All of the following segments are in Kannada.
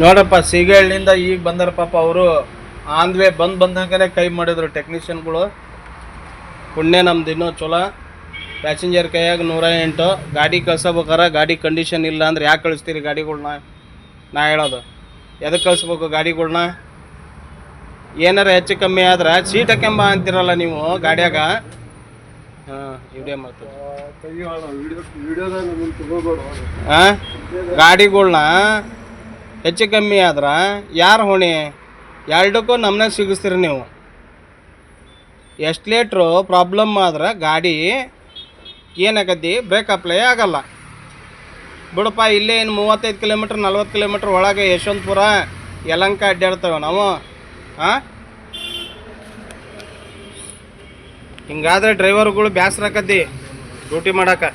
ನೋಡಪ್ಪ, ಸೀಗಳ್ಳಿಂದ ಈಗ ಬಂದಾರ ಪಾಪ. ಅವರು ಆನ್ ವೇ ಬಂದಂಗೆ ಕೈ ಮಾಡಿದ್ರು ಟೆಕ್ನಿಷಿಯನ್ಗಳು. ಪುಣ್ಯ ನಮ್ದು ಇನ್ನೂ ಚಲೋ. ಪ್ಯಾಸೆಂಜರ್ ಕೈಯಾಗ 108. ಗಾಡಿ ಕಳ್ಸಬೇಕಾರೆ ಗಾಡಿ ಕಂಡೀಷನ್ ಇಲ್ಲ ಅಂದ್ರೆ ಯಾಕೆ ಕಳಿಸ್ತೀರಿ ಗಾಡಿಗಳ್ನ? ನಾ ಹೇಳೋದು ಎದಕ್ಕೆ ಕಳಿಸ್ಬೇಕು ಗಾಡಿಗಳ್ನ? ಏನಾರ ಹೆಚ್ಚು ಕಮ್ಮಿ ಆದ್ರೆ ಸೀಟ್ ಹಾಕ್ಯಂಬ ಅಂತಿರಲ್ಲ ನೀವು ಗಾಡಿಯಾಗ. ವಿಡಿಯೋ ಮಾಡ್ತೀವಿ. ಗಾಡಿಗಳ್ನ ಹೆಚ್ಚು ಕಮ್ಮಿ ಆದ್ರೆ ಯಾರು ಹೊಣೆ? ಎರಡಕ್ಕೂ ನಮ್ಮನ್ನ ಸಿಗಿಸ್ತೀರಿ ನೀವು. ಎಷ್ಟು ಲೇಟ್ರು ಪ್ರಾಬ್ಲಮ್ ಆದ್ರೆ ಗಾಡಿ ಏನಾಗತ್ತಿ, ಬ್ರೇಕ್ ಅಪ್ಲೈ ಆಗಲ್ಲ. ಬಿಡಪ್ಪ, ಇಲ್ಲೇ ಏನು 35 ಕಿಲೋಮೀಟ್ರ್ 40 ಕಿಲೋಮೀಟ್ರ್ ಒಳಗೆ ಯಶವಂತಪುರ ಯಲಂಕ ಅಡ್ಡಾಡ್ತೇವೆ ನಾವು. ಹಿಂಗಾದ್ರೆ ಡ್ರೈವರ್ಗಳು ಬೇಸರ ಆಕತಿ ಡ್ಯೂಟಿ ಮಾಡಕ್ಕೆ.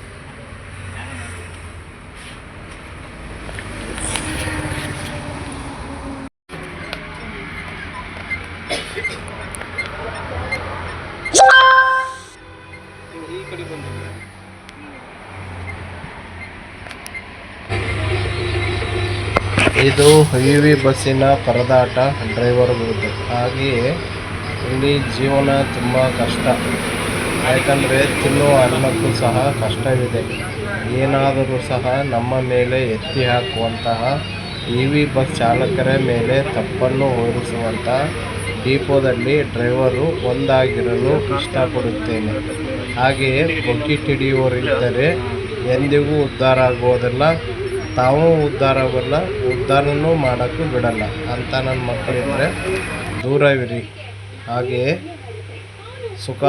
ಇದು ಹೆವಿ ಬಸ್ಸಿನ ಪರದಾಟ ಡ್ರೈವರ್ಗಳದ್ದು. ಹಾಗೆಯೇ ಇಲ್ಲಿ ಜೀವನ ತುಂಬ ಕಷ್ಟ. ಯಾಕಂದರೆ ತಿನ್ನುವ ಅನ್ನಕ್ಕೂ ಸಹ ಕಷ್ಟವಿದೆ. ಏನಾದರೂ ಸಹ ನಮ್ಮ ಮೇಲೆ ಎತ್ತಿ ಹಾಕುವಂತಹ ಹೆವಿ ಬಸ್ ಚಾಲಕರ ಮೇಲೆ ತಪ್ಪನ್ನು ಹೊರಿಸುವಂಥ ಡಿಪೋದಲ್ಲಿ ಡ್ರೈವರು ಒಂದಾಗಿರಲು ಇಷ್ಟಪಡುತ್ತೇನೆ. ಹಾಗೆಯೇ ಬಕೆಟ್ ಹಿಡಿಯುವವರಿದ್ದರೆ ಎಂದಿಗೂ ಉದ್ಧಾರ ಆಗುವುದಿಲ್ಲ, ತಾವೂ ಉದ್ಧಾರ ಆಗೋಲ್ಲ, ಉದ್ಧಾರನೂ ಮಾಡೋಕ್ಕೂ ಬಿಡಲ್ಲ ಅಂತ ನನ್ನ ಮಕ್ಕಳಿದ್ದರೆ ದೂರವಿರಿ. ಹಾಗೆಯೇ ಸುಖ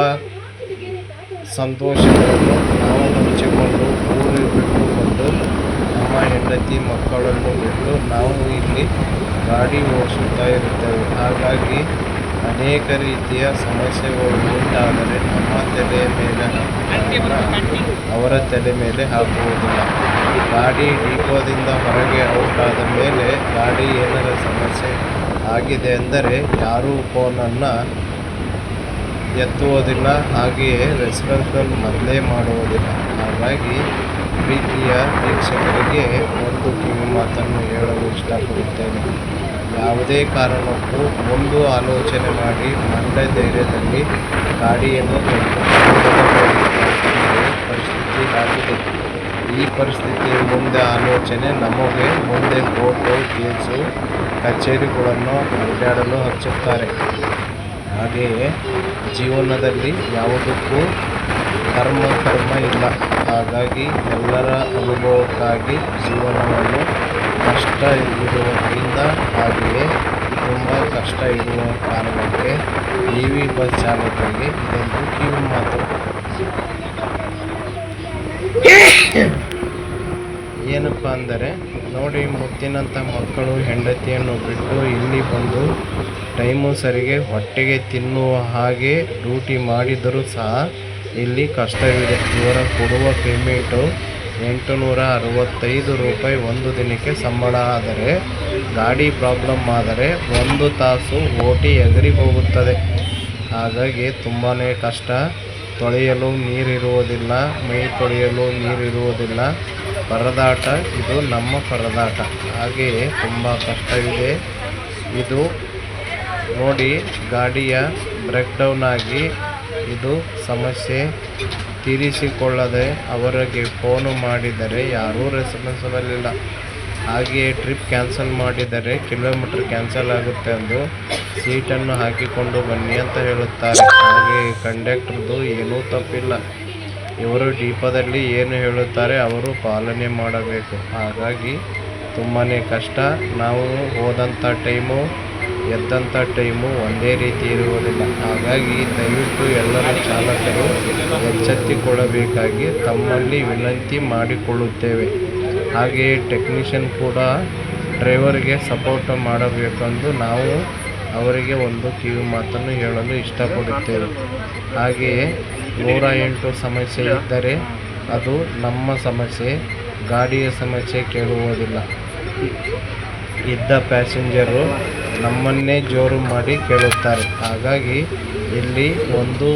ಸಂತೋಷಗಳನ್ನು ನಾವು ಹಂಚಿಕೊಂಡು ಊರು ಬಿಟ್ಟುಕೊಂಡು ನಮ್ಮ ಹೆಂಡತಿ ಮಕ್ಕಳನ್ನು ಬಿಟ್ಟು ನಾವು ಇಲ್ಲಿ ಗಾಡಿ ಓಡಿಸುತ್ತಾ ಇರುತ್ತೇವೆ. ಹಾಗಾಗಿ ಅನೇಕ ರೀತಿಯ ಸಮಸ್ಯೆಗಳು ಉಂಟಾದರೆ ನಮ್ಮ ತಲೆಯ ಮೇಲೆ ಅವರ ತಲೆ ಮೇಲೆ ಹಾಕುವುದಿಲ್ಲ. ಗಾಡಿ ಡಿಪೋದಿಂದ ಹೊರಗೆ ಔಟ್ ಆದ ಮೇಲೆ ಗಾಡಿ ಏನಾರ ಸಮಸ್ಯೆ ಆಗಿದೆ ಎಂದರೆ ಯಾರೂ ಫೋನನ್ನು ಎತ್ತುವುದಿಲ್ಲ, ಹಾಗೆಯೇ ರೆಸ್ಪಾನ್ಸಿಬಲ್ ಮೊದಲೇ ಮಾಡುವುದಿಲ್ಲ. ಹಾಗಾಗಿ ಪ್ರೀತಿಯ ವೀಕ್ಷಕರಿಗೆ ಒಂದು ಕಿವಿ ಮಾತನ್ನು ಹೇಳಲು ಇಷ್ಟಪಡುತ್ತೇನೆ. ಯಾವುದೇ ಕಾರಣಕ್ಕೂ ಒಂದು ಆಲೋಚನೆ ಮಾಡಿ ಮಂಡ್ಯ ಧೈರ್ಯದಲ್ಲಿ ಗಾಡಿಯನ್ನು ಪರಿಸ್ಥಿತಿ ಆಗಿದೆ. ಈ ಪರಿಸ್ಥಿತಿ ಮುಂದೆ ಆಲೋಚನೆ ನಮಗೆ ಮುಂದೆ ಕೋರ್ಟು ಕೇಸು ಕಚೇರಿಗಳನ್ನು ಅಡ್ಡಾಡಲು ಹಚ್ಚುತ್ತಾರೆ. ಹಾಗೆಯೇ ಜೀವನದಲ್ಲಿ ಯಾವುದಕ್ಕೂ ಕರ್ಮ ಇಲ್ಲ. ಹಾಗಾಗಿ ಎಲ್ಲರ ಅನುಭವಕ್ಕಾಗಿ ಜೀವನವನ್ನು ಕಷ್ಟ ಇರುವುದರಿಂದ, ಹಾಗೆಯೇ ತುಂಬ ಕಷ್ಟ ಇರುವ ಕಾರಣಕ್ಕೆ ಹೆವಿ ಬಸ್ ಚಾಲಕರಿಗೆ ಇದೊಂದು ಕಿವಿ ಮಾತು. ಏನಪ್ಪ ಅಂದರೆ ನೋಡಿ, ಮುತ್ತಿನಂಥ ಮಕ್ಕಳು ಹೆಂಡತಿಯನ್ನು ಬಿಟ್ಟು ಇಲ್ಲಿ ಬಂದು ಟೈಮು ಸರಿಗೆ ಹೊಟ್ಟೆಗೆ ತಿನ್ನುವ ಹಾಗೆ ಡ್ಯೂಟಿ ಮಾಡಿದರೂ ಸಹ ಇಲ್ಲಿ ಕಷ್ಟವಿದೆ. ಇವರ ಕೊಡುವ ಪೇಮೆಂಟು 865 ರೂಪಾಯಿ ಒಂದು ದಿನಕ್ಕೆ ಸಂಬಳ. ಆದರೆ ಗಾಡಿ ಪ್ರಾಬ್ಲಮ್ ಆದರೆ 1 ತಾಸು ಓಟಿ ಎಗರಿ ಹೋಗುತ್ತದೆ. ಹಾಗಾಗಿ ತುಂಬಾ ಕಷ್ಟ. ತೊಳೆಯಲು ನೀರಿರುವುದಿಲ್ಲ, ಮೈ ತೊಳೆಯಲು ನೀರಿರುವುದಿಲ್ಲ. ಪರದಾಟ, ಇದು ನಮ್ಮ ಪರದಾಟ. ಹಾಗೆಯೇ ತುಂಬ ಕಷ್ಟವಿದೆ. ಇದು ನೋಡಿ ಗಾಡಿಯ ಬ್ರೇಕ್ ಡೌನ್ ಆಗಿ ಇದು ಸಮಸ್ಯೆ ತೀರಿಸಿಕೊಳ್ಳದೆ ಅವರಿಗೆ ಫೋನು ಮಾಡಿದರೆ ಯಾರೂ ರೆಸ್ಪಾನ್ಸಿಬಲ್ ಇಲ್ಲ. ಹಾಗೆಯೇ ಟ್ರಿಪ್ ಕ್ಯಾನ್ಸಲ್ ಮಾಡಿದರೆ ಕಿಲೋಮೀಟರ್ ಕ್ಯಾನ್ಸಲ್ ಆಗುತ್ತೆ ಎಂದು ಸೀಟನ್ನು ಹಾಕಿಕೊಂಡು ಬನ್ನಿ ಅಂತ ಹೇಳುತ್ತಾರೆ. ಹಾಗೆಯೇ ಕಂಡಕ್ಟರ್ದು ಏನೂ ತಪ್ಪಿಲ್ಲ. ಇವರು ದೀಪದಲ್ಲಿ ಏನು ಹೇಳುತ್ತಾರೆ ಅವರು ಪಾಲನೆ ಮಾಡಬೇಕು. ಹಾಗಾಗಿ ತುಂಬಾ ಕಷ್ಟ. ನಾವು ಹೋದಂಥ ಟೈಮು ಎದ್ದಂಥ ಟೈಮು ಒಂದೇ ರೀತಿ ಇರುವುದಿಲ್ಲ. ಹಾಗಾಗಿ ದಯವಿಟ್ಟು ಎಲ್ಲರೂ ಚಾಲಕರು ಎಚ್ಚೆತ್ತುಕೊಳ್ಳಬೇಕಾಗಿ ತಮ್ಮಲ್ಲಿ ವಿನಂತಿ ಮಾಡಿಕೊಳ್ಳುತ್ತೇವೆ. ಹಾಗೆಯೇ ಟೆಕ್ನಿಷಿಯನ್ ಕೂಡ ಡ್ರೈವರ್ಗೆ ಸಪೋರ್ಟ್ ಮಾಡಬೇಕೆಂದು ನಾವು ಅವರಿಗೆ ಒಂದು ಕಿವಿ ಮಾತನ್ನು ಹೇಳಲು ಇಷ್ಟಪಡುತ್ತೇವೆ. ಹಾಗೆಯೇ 108 ಸಮಸ್ಯೆ ಇದ್ದರೆ ಅದು ನಮ್ಮ ಸಮಸ್ಯೆ, ಗಾಡಿಯ ಸಮಸ್ಯೆ ಕೇಳುವುದಿಲ್ಲ. ಇದ್ದ ಪ್ಯಾಸೆಂಜರು ನಮ್ಮನ್ನೇ ಜೋರು ಮಾಡಿ ಕೇಳುತ್ತಾರೆ. ಹಾಗಾಗಿ ಇಲ್ಲಿ ಒಂದು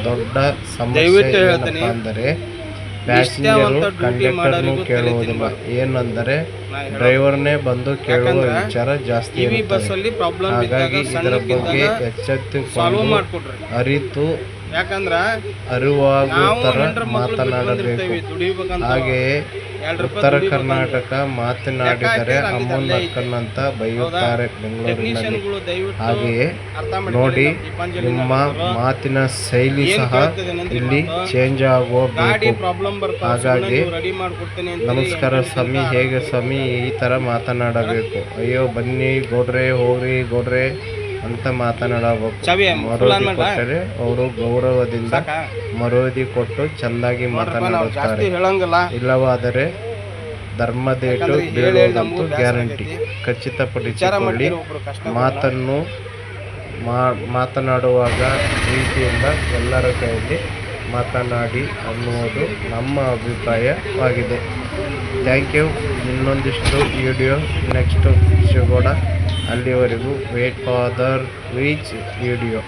ದೊಡ್ಡ ಸಮಸ್ಯೆ ಏನಪ್ಪ ಅಂದರೆ ಪ್ಯಾಸೆಂಜರು ಕಂಡಕ್ಟರ್ನು ಕೇಳುವುದಿಲ್ಲ. ಏನಂದರೆ ಡ್ರೈವರ್ನೇ ಬಂದು ಕೇಳುವ ವಿಚಾರ ಜಾಸ್ತಿ ಇರುತ್ತದೆ. ಹಾಗಾಗಿ ಇದರ ಬಗ್ಗೆ ಎಚ್ಚೆತ್ತುಕೊಂಡು ಅರಿತು ಅರಿವಾಗೋ ಥರ ಮಾತನಾಡಬೇಕು. ಹಾಗೆಯೇ ಉತ್ತರ ಕರ್ನಾಟಕ ಮಾತನಾಡಿದರೆ ಅಮ್ಮನ ಅಕ್ಕನಂತ ಬೈಯುತ್ತಾರೆ ಬೆಂಗಳೂರಿನಲ್ಲಿ. ಹಾಗೆಯೇ ನೋಡಿ ನಿಮ್ಮ ಮಾತಿನ ಶೈಲಿ ಸಹ ಇಲ್ಲಿ ಚೇಂಜ್ ಆಗೋಬೇಕು. ಹಾಗಾಗಿ ನಮಸ್ಕಾರ ಸ್ವಾಮಿ, ಹೇಗೆ ಸ್ವಾಮಿ, ಈ ಥರ ಮಾತನಾಡಬೇಕು. ಅಯ್ಯೋ ಬನ್ನಿ ಗೌಡ್ರೆ, ಹೋಗ್ರಿ ಗೌಡ್ರೆ ಅಂತ ಮಾತನಾಡಬೇಕು. ಮರೋದಿ ಕೊಟ್ಟರೆ ಅವರು ಗೌರವದಿಂದ ಮರೋದಿ ಕೊಟ್ಟು ಚೆಂದಾಗಿ ಮಾತನಾಡುತ್ತಾರೆ. ಇಲ್ಲವಾದರೆ ಧರ್ಮದೇಟು ಬೀಳುವುದಂತೂ ಗ್ಯಾರಂಟಿ. ಖಚಿತಪಡಿಸಿಕೊಳ್ಳಿ. ಮಾತನಾಡುವಾಗ ಪ್ರೀತಿಯಿಂದ ಎಲ್ಲರ ಕೈಯಲ್ಲಿ ಮಾತನಾಡಿ ಅನ್ನುವುದು ನಮ್ಮ ಅಭಿಪ್ರಾಯವಾಗಿದೆ. Thank you. ಇನ್ನೊಂದಿಷ್ಟು ವಿಡಿಯೋ ನೆಕ್ಸ್ಟ್ ಸಿಗೋಣ. ಅಲ್ಲಿವರೆಗೂ wait for the reach video.